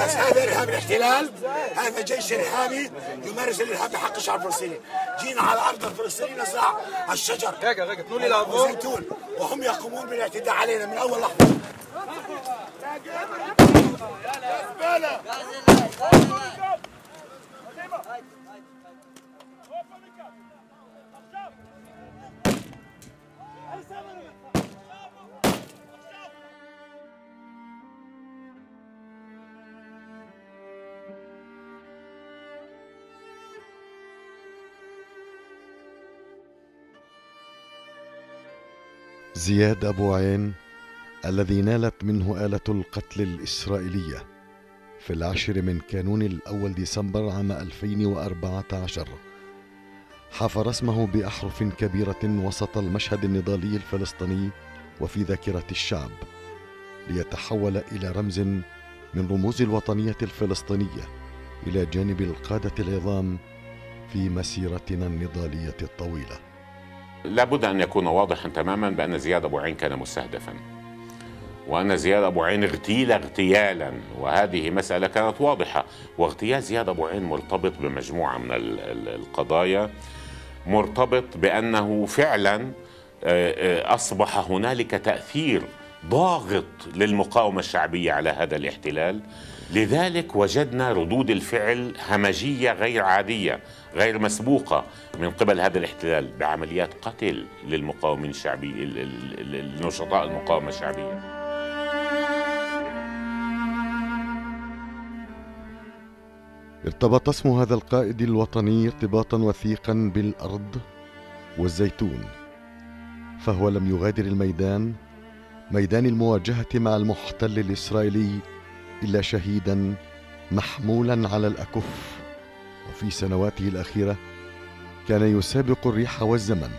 بس هذا إرهاب الاحتلال، هذا جيش إرهابي يمارس الإرهاب بحق الشعب الفلسطيني. جينا على أرض الفلسطيني نزرع الشجر والزيتون، وهم يقومون بالاعتداء علينا من أول لحظة. زياد أبو عين الذي نالت منه آلة القتل الإسرائيلية في 10 من كانون الأول ديسمبر عام 2014 حفر اسمه بأحرف كبيرة وسط المشهد النضالي الفلسطيني وفي ذاكرة الشعب، ليتحول إلى رمز من رموز الوطنية الفلسطينية إلى جانب القادة العظام في مسيرتنا النضالية الطويلة. لابد أن يكون واضحا تماما بأن زياد أبو عين كان مستهدفا، وأن زياد أبو عين اغتيل اغتيالا، وهذه مسألة كانت واضحة. واغتيال زياد أبو عين مرتبط بمجموعة من القضايا، مرتبط بأنه فعلا أصبح هنالك تأثير ضاغط للمقاومة الشعبية على هذا الاحتلال. لذلك وجدنا ردود الفعل همجية غير عادية غير مسبوقة من قبل هذا الاحتلال بعمليات قتل للمقاومين الشعبيين، لنشطاء المقاومة الشعبية. ارتبط اسم هذا القائد الوطني ارتباطا وثيقا بالأرض والزيتون، فهو لم يغادر ميدان المواجهة مع المحتل الإسرائيلي إلا شهيدا محمولا على الأكف. وفي سنواته الأخيرة كان يسابق الريح والزمن،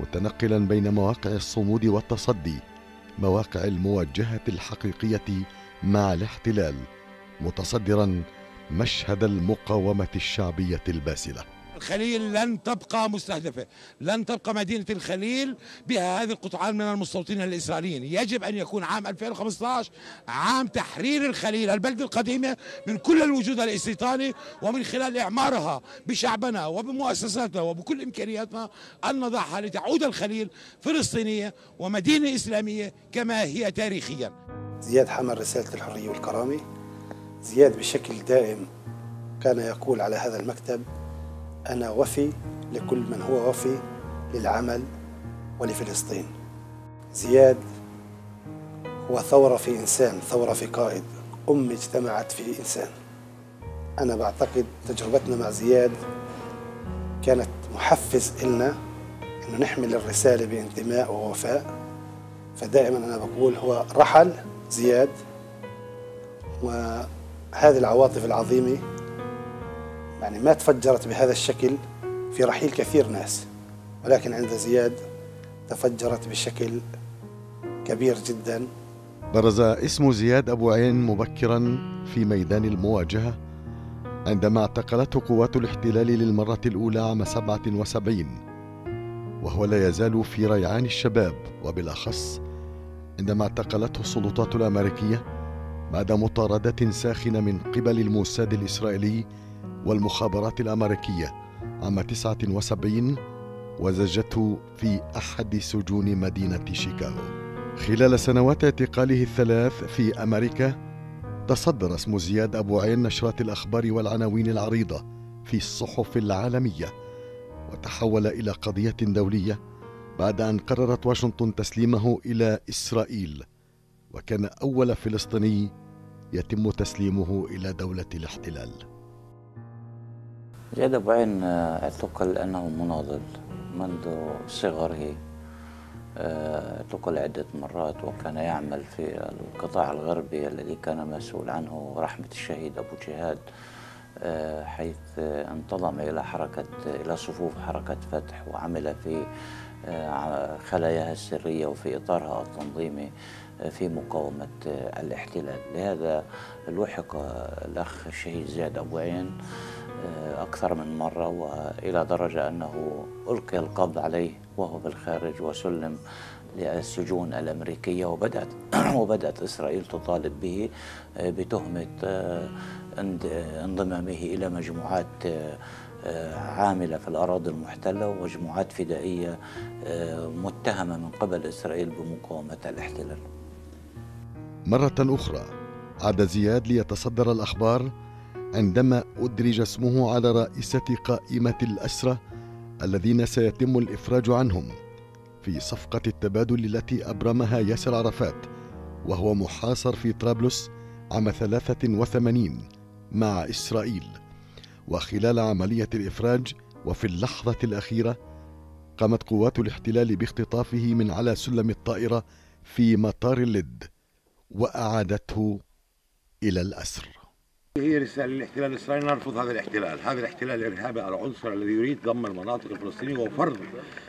متنقلا بين مواقع الصمود والتصدي، مواقع المواجهة الحقيقية مع الاحتلال، متصدرا مشهد المقاومة الشعبية الباسلة. الخليل لن تبقى مستهدفة، لن تبقى مدينة الخليل بها هذه القطعان من المستوطنين الإسرائيليين. يجب أن يكون عام 2015 عام تحرير الخليل البلدة القديمة من كل الوجود الاستيطاني، ومن خلال إعمارها بشعبنا وبمؤسساتنا وبكل إمكانياتنا أن نضعها لتعود الخليل فلسطينية ومدينة إسلامية كما هي تاريخيا. زياد حمل رسالة الحرية والكرامة. زياد بشكل دائم كان يقول على هذا المكتب: أنا وفي لكل من هو وفي للعمل ولفلسطين. زياد هو ثورة في إنسان، ثورة في قائد، أمة اجتمعت في إنسان. أنا بعتقد تجربتنا مع زياد كانت محفز إلنا إنه نحمل الرسالة بانتماء ووفاء. فدائما أنا بقول هو رحل زياد، وهذه العواطف العظيمة يعني ما تفجرت بهذا الشكل في رحيل كثير ناس، ولكن عند زياد تفجرت بشكل كبير جدا. برز اسم زياد أبو عين مبكرا في ميدان المواجهة عندما اعتقلته قوات الاحتلال للمرة الأولى عام 77، وهو لا يزال في ريعان الشباب، وبالأخص عندما اعتقلته السلطات الأمريكية بعد مطاردة ساخنة من قبل الموساد الإسرائيلي والمخابرات الأمريكية عام 79، وزجته في أحد سجون مدينة شيكاغو. خلال سنوات اعتقاله الثلاث في أمريكا تصدر اسم زياد أبو عين نشرات الأخبار والعناوين العريضة في الصحف العالمية، وتحول إلى قضية دولية بعد أن قررت واشنطن تسليمه إلى إسرائيل، وكان أول فلسطيني يتم تسليمه إلى دولة الاحتلال. زياد أبو عين اعتقل لأنه مناضل منذ صغره. اعتقل عدة مرات، وكان يعمل في القطاع الغربي الذي كان مسؤول عنه رحمة الشهيد أبو جهاد، حيث انتضم إلى صفوف حركة فتح، وعمل في خلاياها السرية وفي إطارها التنظيمي في مقاومة الاحتلال. لهذا لوحق الأخ الشهيد زياد أبو عين أكثر من مرة، وإلى درجة أنه ألقي القبض عليه وهو بالخارج وسلم للسجون الأمريكية، وبدأت إسرائيل تطالب به بتهمة انضمامه إلى مجموعات عاملة في الأراضي المحتلة ومجموعات فدائية متهمة من قبل إسرائيل بمقاومة الاحتلال. مرة أخرى عاد زياد ليتصدر الأخبار عندما أدرج اسمه على رئيسة قائمة الأسرى الذين سيتم الإفراج عنهم في صفقة التبادل التي أبرمها ياسر عرفات وهو محاصر في طرابلس عام 83 مع إسرائيل. وخلال عملية الإفراج وفي اللحظة الأخيرة قامت قوات الاحتلال باختطافه من على سلم الطائرة في مطار اللد وأعادته إلى الأسر. هي رسالة للاحتلال الإسرائيلي: نرفض هذا الاحتلال، هذا الاحتلال الإرهابي العنصر الذي يريد ضم المناطق الفلسطينية وفرض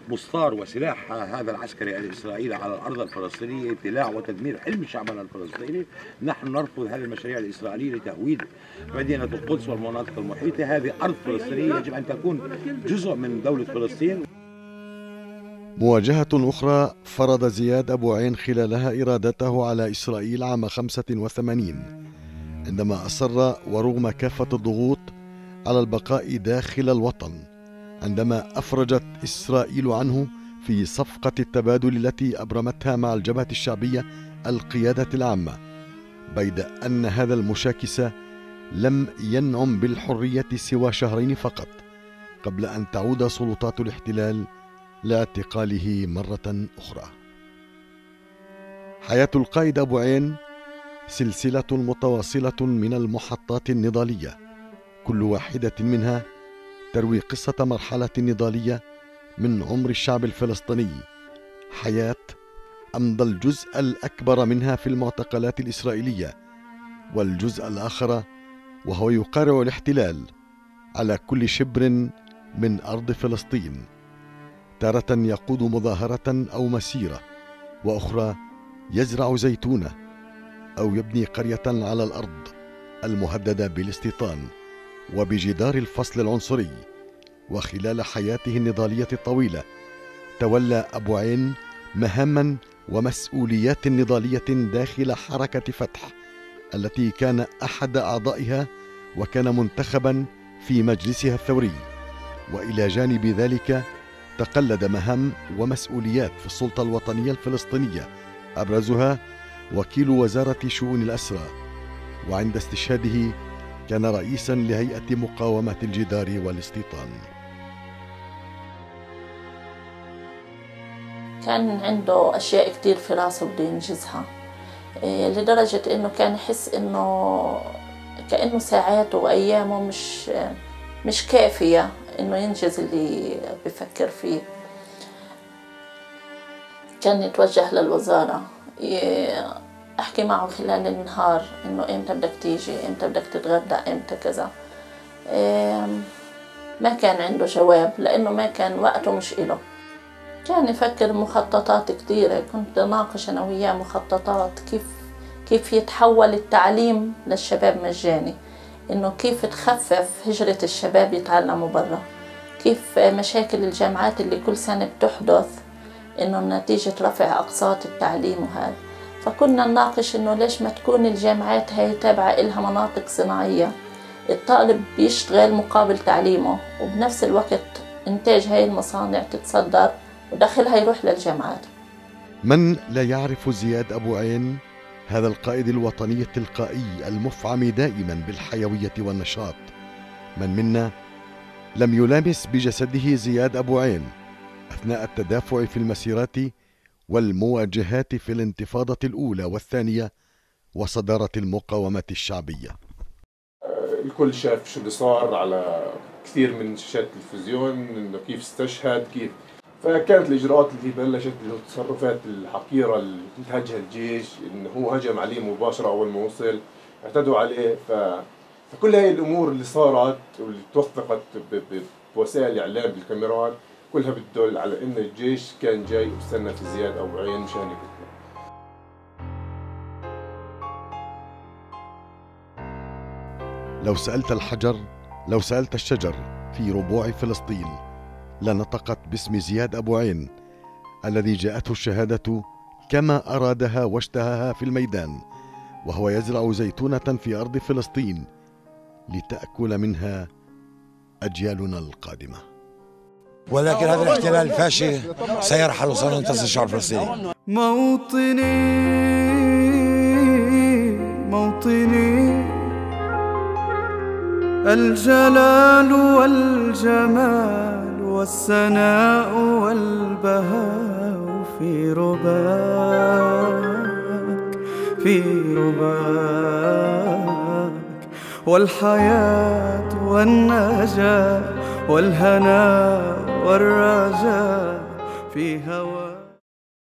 مستار وسلاح هذا العسكري الإسرائيلي على الأرض الفلسطينية، ابتلاع وتدمير حلم شعبنا الفلسطيني. نحن نرفض هذه المشاريع الإسرائيلية لتهويد مدينة القدس والمناطق المحيطة. هذه أرض فلسطينية يجب أن تكون جزء من دولة فلسطين. مواجهة أخرى فرض زياد أبو عين خلالها إرادته على إسرائيل عام 85 عندما أصر ورغم كافة الضغوط على البقاء داخل الوطن، عندما أفرجت إسرائيل عنه في صفقة التبادل التي أبرمتها مع الجبهة الشعبية القيادة العامة، بيد أن هذا المشاكس لم ينعم بالحرية سوى شهرين فقط قبل أن تعود سلطات الاحتلال لاعتقاله مرة أخرى. حياة القائد أبو عين سلسلة متواصلة من المحطات النضالية، كل واحدة منها تروي قصة مرحلة نضالية من عمر الشعب الفلسطيني، حياة أمضى الجزء الأكبر منها في المعتقلات الإسرائيلية، والجزء الآخر وهو يقارع الاحتلال على كل شبر من أرض فلسطين، تارة يقود مظاهرة أو مسيرة، وأخرى يزرع زيتونة أو يبني قرية على الأرض المهددة بالاستيطان وبجدار الفصل العنصري. وخلال حياته النضالية الطويلة تولى أبو عين مهاما ومسؤوليات نضالية داخل حركة فتح التي كان أحد أعضائها وكان منتخبا في مجلسها الثوري. وإلى جانب ذلك تقلد مهام ومسؤوليات في السلطة الوطنية الفلسطينية، أبرزها وكيل وزارة شؤون الأسرى، وعند استشهاده كان رئيسا لهيئة مقاومة الجدار والاستيطان. كان عنده أشياء كتير في راسه بده ينجزها، لدرجة إنه كان يحس إنه كأنه ساعاته وأيامه مش كافية إنه ينجز اللي بفكر فيه. كان يتوجه للوزارة، أحكي معه خلال النهار إنه إمتى بدك تيجي، إمتى بدك تتغدى، إمتى كذا. ما كان عنده جواب لأنه ما كان وقته مش إله. كان يفكر مخططات كثيرة، كنت ناقش أنا وياه مخططات كيف يتحول التعليم للشباب مجاني، إنه كيف تخفف هجرة الشباب يتعلموا برا، كيف مشاكل الجامعات اللي كل سنة بتحدث إنه نتيجة رفع أقساط التعليم وهذا. فكنا نناقش إنه ليش ما تكون الجامعات هاي تابعة إلها مناطق صناعية، الطالب بيشتغل مقابل تعليمه وبنفس الوقت إنتاج هاي المصانع تتصدر ودخلها يروح للجامعات. من لا يعرف زياد أبو عين هذا القائد الوطني التلقائي المفعم دائما بالحيوية والنشاط؟ من منا لم يلامس بجسده زياد أبو عين أثناء التدافع في المسيرات والمواجهات في الانتفاضة الأولى والثانية وصدارة المقاومة الشعبية؟ الكل شاف شو اللي صار على كثير من شاشات التلفزيون، انه كيف استشهد، كيف. فكانت الاجراءات اللي بلشت، التصرفات الحقيره اللي انتهجها الجيش، انه هو هجم عليه مباشره اول ما وصل، اعتدوا عليه. فكل هاي الامور اللي صارت واللي توثقت بوسائل الاعلام بالكاميرات كلها بتدل على ان الجيش كان جاي واستنى في زياد ابو عين مشان يقتله. لو سألت الحجر، لو سألت الشجر في ربوع فلسطين لنطقت باسم زياد أبو عين الذي جاءته الشهادة كما أرادها واشتهاها في الميدان، وهو يزرع زيتونة في أرض فلسطين لتأكل منها أجيالنا القادمة. ولكن هذا الاحتلال الفاشي سيرحل وسينتصر الشعب الفلسطيني. موطني موطني، الجلال والجمال والسناء والبهاء في رباك، في رباك، والحياة والنجاة والهناء والرجاء في هواك.